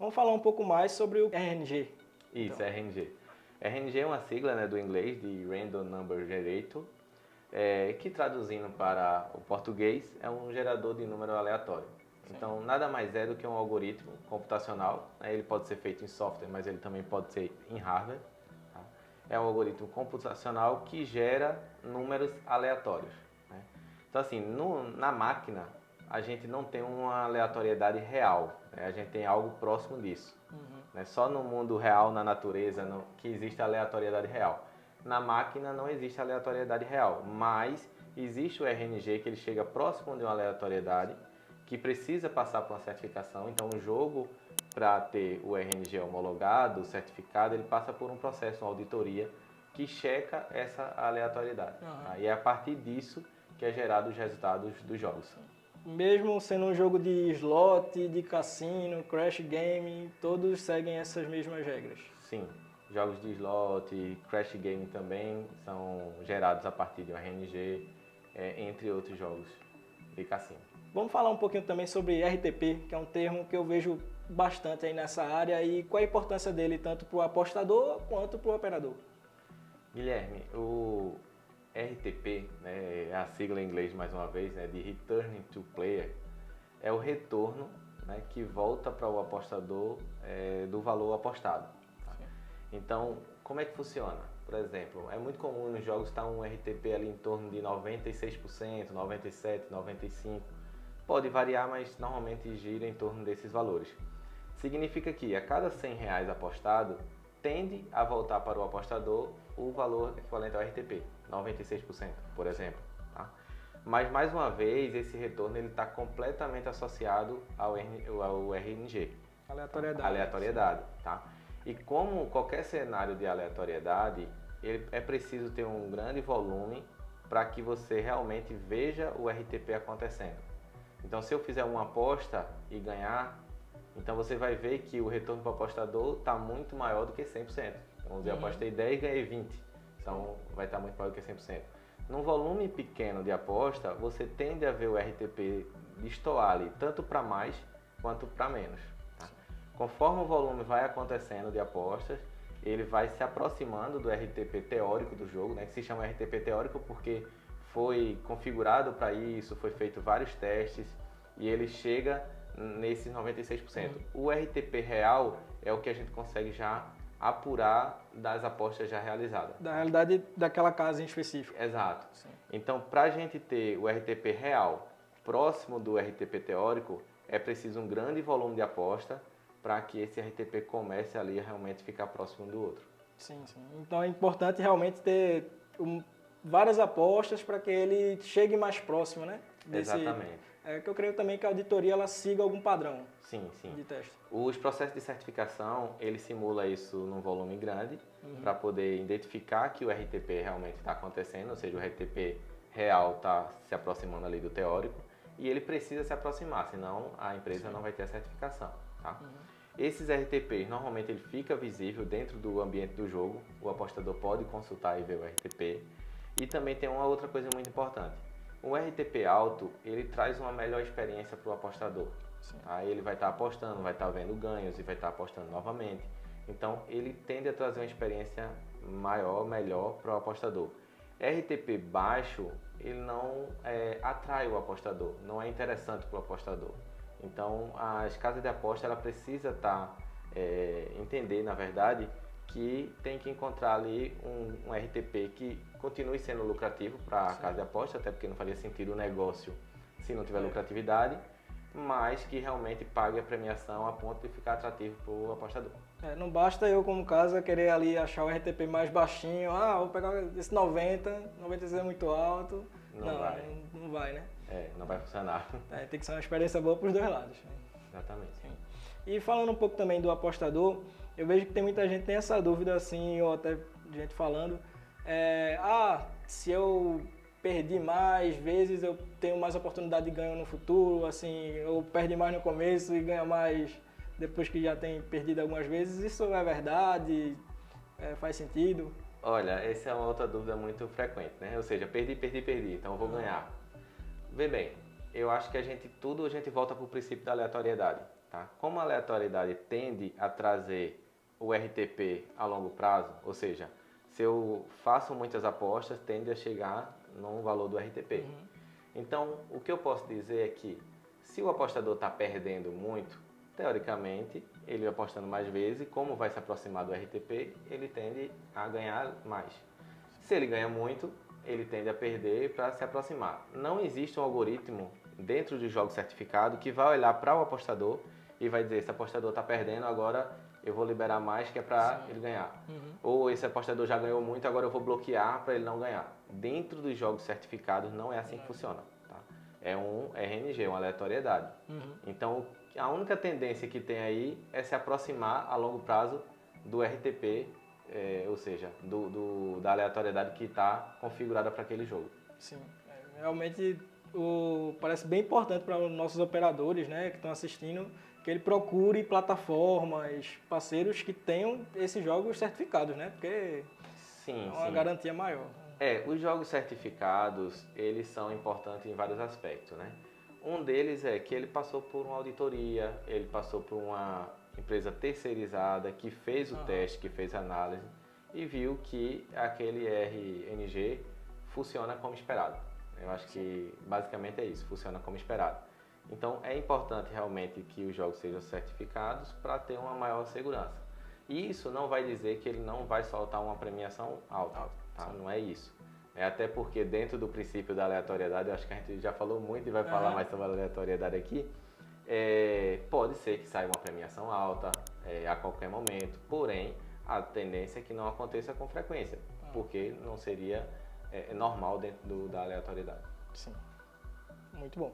Vamos falar um pouco mais sobre o RNG. Isso, Então. RNG. RNG é uma sigla, né, do inglês, de Random Number Generator, que traduzindo para o português é um gerador de número aleatório. Sim. Então, nada mais é do que um algoritmo computacional, né? Ele pode ser feito em software, mas ele também pode ser em hardware. Tá? É um algoritmo computacional que gera números aleatórios. Né? Então, assim, na máquina, a gente não tem uma aleatoriedade real, né? A gente tem algo próximo disso. Né? Só no mundo real, na natureza, que existe aleatoriedade real. Na máquina não existe aleatoriedade real, mas existe o RNG que ele chega próximo de uma aleatoriedade que precisa passar por uma certificação. Então, o jogo, para ter o RNG homologado, certificado, ele passa por um processo, uma auditoria, que checa essa aleatoriedade. Tá? E é a partir disso que é gerado os resultados dos jogos. Mesmo sendo um jogo de slot, de cassino, crash game, todos seguem essas mesmas regras. Sim, jogos de slot, crash game também são gerados a partir de um RNG, entre outros jogos de cassino. Vamos falar um pouquinho também sobre RTP, que é um termo que eu vejo bastante aí nessa área, e qual a importância dele tanto para o apostador quanto para o operador. Guilherme, o RTP, né, é a sigla em inglês mais uma vez, né, de Returning to Player, é o retorno, né, que volta para o apostador do valor apostado. Tá? Então, como é que funciona? Por exemplo, é muito comum nos jogos estar um RTP ali em torno de 96%, 97%, 95%. Pode variar, mas normalmente gira em torno desses valores. Significa que a cada R$100 apostado, tende a voltar para o apostador o valor equivalente ao RTP, 96%, por exemplo. Tá? Mas, mais uma vez, esse retorno está completamente associado ao RNG. Aleatoriedade. Tá? E como qualquer cenário de aleatoriedade, é preciso ter um grande volume para que você realmente veja o RTP acontecendo. Então, se eu fizer uma aposta e ganhar, então você vai ver que o retorno para o apostador está muito maior do que 100%. Então, vamos dizer, eu apostei 10 e ganhei 20. Então, vai estar muito maior do que 100%. Num volume pequeno de aposta, você tende a ver o RTP destoar ali, tanto para mais quanto para menos. Tá? Conforme o volume vai acontecendo de apostas, ele vai se aproximando do RTP teórico do jogo, né, que se chama RTP teórico porque foi configurado para isso, foi feito vários testes e ele chega nesses 96%. O RTP real é o que a gente consegue já apurar das apostas já realizadas. Da realidade daquela casa em específico. Exato. Sim. Então, para a gente ter o RTP real próximo do RTP teórico, é preciso um grande volume de aposta para que esse RTP comece ali a realmente ficar próximo do outro. Sim, sim. Então é importante realmente ter várias apostas para que ele chegue mais próximo, né? Exatamente. É que eu creio também que a auditoria ela siga algum padrão Sim, sim. de teste. Os processos de certificação, ele simula isso num volume grande para poder identificar que o RTP realmente está acontecendo, ou seja, o RTP real está se aproximando ali do teórico e ele precisa se aproximar, senão a empresa não vai ter a certificação. Tá? Esses RTPs, normalmente ele fica visível dentro do ambiente do jogo, o apostador pode consultar e ver o RTP. E também tem uma outra coisa muito importante. O RTP alto, ele traz uma melhor experiência para o apostador. Aí ele vai estar apostando, vai estar vendo ganhos e vai estar apostando novamente. Então ele tende a trazer uma experiência maior, melhor para o apostador. RTP baixo, ele não atrai o apostador, não é interessante para o apostador. Então as casas de aposta ela precisa entender, na verdade, que tem que encontrar ali um RTP que continue sendo lucrativo para a casa de aposta, até porque não faria sentido o negócio se não tiver lucratividade, mas que realmente pague a premiação a ponto de ficar atrativo para o apostador. Não basta eu, como casa, querer ali achar o RTP mais baixinho, vou pegar esse 90, 96 é muito alto. Não vai, né? Não vai funcionar. Tem que ser uma experiência boa para os dois lados. Exatamente. Sim. E falando um pouco também do apostador, eu vejo que tem muita gente que tem essa dúvida, assim, ou até gente falando, se eu perdi mais vezes, eu tenho mais oportunidade de ganho no futuro, assim, eu perdi mais no começo e ganho mais depois que já tem perdido algumas vezes. Isso é verdade? Faz sentido? Olha, essa é uma outra dúvida muito frequente, né? Ou seja, perdi, então eu vou ganhar. Vê bem, eu acho que a gente volta para o princípio da aleatoriedade. Tá? Como a aleatoriedade tende a trazer o RTP a longo prazo, ou seja, se eu faço muitas apostas, tende a chegar no valor do RTP. Então, o que eu posso dizer é que se o apostador está perdendo muito, teoricamente, ele apostando mais vezes, como vai se aproximar do RTP, ele tende a ganhar mais. Se ele ganha muito, ele tende a perder para se aproximar. Não existe um algoritmo dentro do jogo certificado que vai olhar para o apostador e vai dizer, esse apostador está perdendo, agora eu vou liberar mais que é para ele ganhar. Ou esse apostador já ganhou muito, agora eu vou bloquear para ele não ganhar. Dentro dos jogos certificados não é assim que funciona. Tá? É um RNG, uma aleatoriedade. Então, a única tendência que tem aí é se aproximar a longo prazo do RTP, ou seja, da aleatoriedade que está configurada para aquele jogo. Sim, realmente parece bem importante para os nossos operadores, né, que estão assistindo, que ele procure plataformas, parceiros que tenham esses jogos certificados, né, porque é uma garantia maior. Os jogos certificados, eles são importantes em vários aspectos, né? Um deles é que ele passou por uma auditoria, ele passou por uma empresa terceirizada que fez o teste, que fez a análise e viu que aquele RNG funciona como esperado. Eu acho que basicamente é isso, funciona como esperado. Então é importante realmente que os jogos sejam certificados para ter uma maior segurança. E isso não vai dizer que ele não vai soltar uma premiação alta, tá? Não é isso. Até porque dentro do princípio da aleatoriedade, eu acho que a gente já falou muito e vai falar mais sobre a aleatoriedade aqui, pode ser que saia uma premiação alta a qualquer momento, porém a tendência é que não aconteça com frequência, porque não seria normal dentro da aleatoriedade. Sim, muito bom.